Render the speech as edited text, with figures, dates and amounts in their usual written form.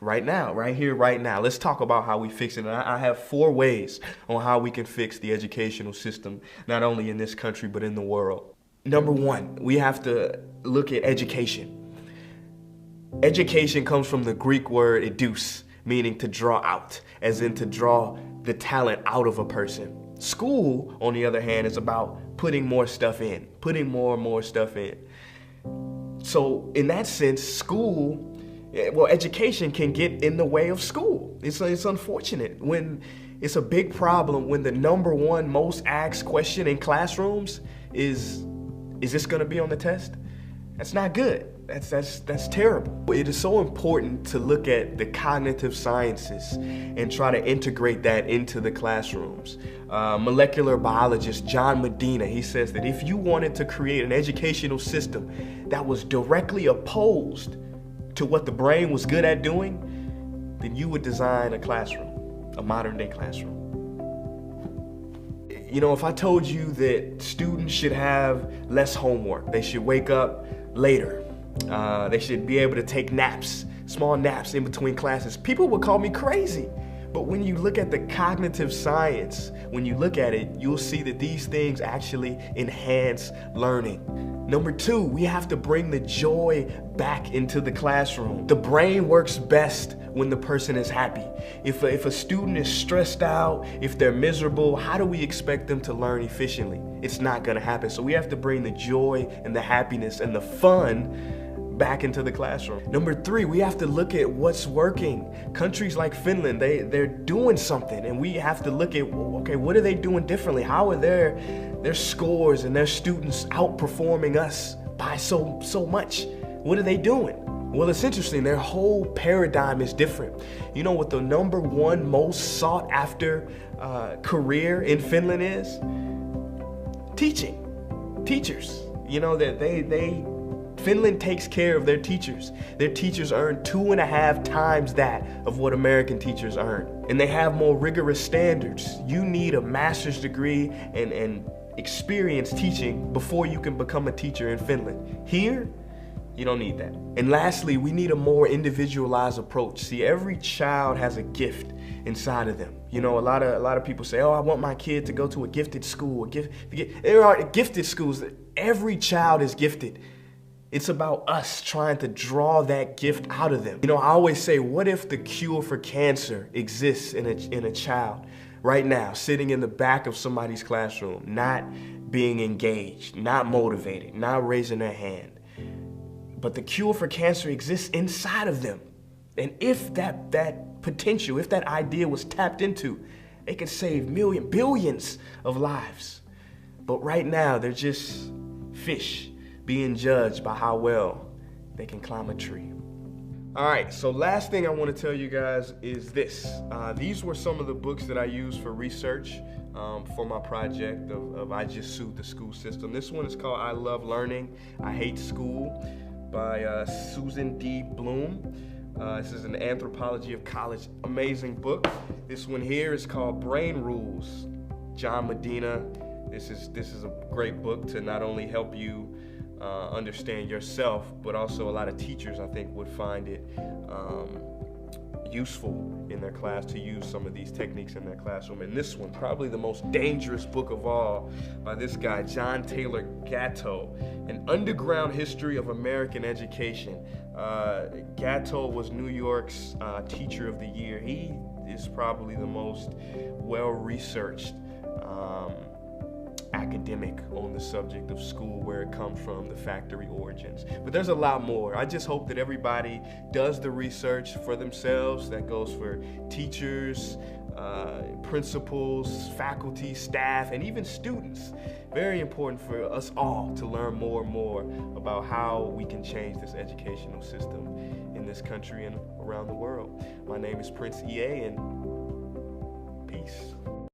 Right now, right here, right now. Let's talk about how we fix it. And I have 4 ways on how we can fix the educational system, not only in this country, but in the world. Number one, we have to look at education. Education comes from the Greek word educe, meaning to draw out, as in to draw the talent out of a person. School, on the other hand, is about putting more stuff in, putting more and more stuff in. So in that sense, education can get in the way of school. It's unfortunate when it's a big problem when the number one most asked question in classrooms is this going to be on the test? That's not good. That's terrible. It is so important to look at the cognitive sciences and try to integrate that into the classrooms. Molecular biologist John Medina, he says that if you wanted to create an educational system that was directly opposed to what the brain was good at doing, then you would design a classroom, a modern day classroom. You know, if I told you that students should have less homework, they should wake up later, they should be able to take naps, small naps in between classes, people would call me crazy. But when you look at the cognitive science, when you look at it, you'll see that these things actually enhance learning. Number two, we have to bring the joy back into the classroom. The brain works best when the person is happy. If a student is stressed out, if they're miserable, how do we expect them to learn efficiently? It's not gonna happen. So we have to bring the joy and the happiness and the fun back into the classroom. Number three, we have to look at what's working. Countries like Finland, they're doing something, and we have to look at, okay, what are they doing differently? How are their scores and their students outperforming us by so much? What are they doing? Well, it's interesting, their whole paradigm is different. You know what the number one most sought after career in Finland is? Teachers. You know, that Finland takes care of their teachers. Their teachers earn 2.5 times that of what American teachers earn. And they have more rigorous standards. You need a master's degree and experience teaching before you can become a teacher in Finland. Here, you don't need that. And lastly, we need a more individualized approach. See, every child has a gift inside of them. You know, a lot of people say, oh, I want my kid to go to a gifted school. There are gifted schools. Every child is gifted. It's about us trying to draw that gift out of them. You know, I always say, what if the cure for cancer exists in a child right now, sitting in the back of somebody's classroom, not being engaged, not motivated, not raising their hand. But the cure for cancer exists inside of them. And if that potential, if that idea was tapped into, it could save billions of lives. But right now, they're just fish being judged by how well they can climb a tree. All right, so last thing I want to tell you guys is this. These were some of the books that I used for research for my project of I Just Sued the School System. This one is called I Love Learning, I Hate School by Susan D. Bloom. This is an anthropology of college, amazing book. This one here is called Brain Rules, John Medina. This is a great book to not only help you understand yourself, but also a lot of teachers, I think, would find it useful in their class to use some of these techniques in their classroom. And this one, probably the most dangerous book of all, by this guy, John Taylor Gatto, An Underground History of American Education. Gatto was New York's Teacher of the Year. He is probably the most well-researched academic on the subject of school, where it comes from, the factory origins. But there's a lot more. I just hope that everybody does the research for themselves. That goes for teachers, principals, faculty, staff, and even students. Very important for us all to learn more and more about how we can change this educational system in this country and around the world. My name is Prince EA, and peace.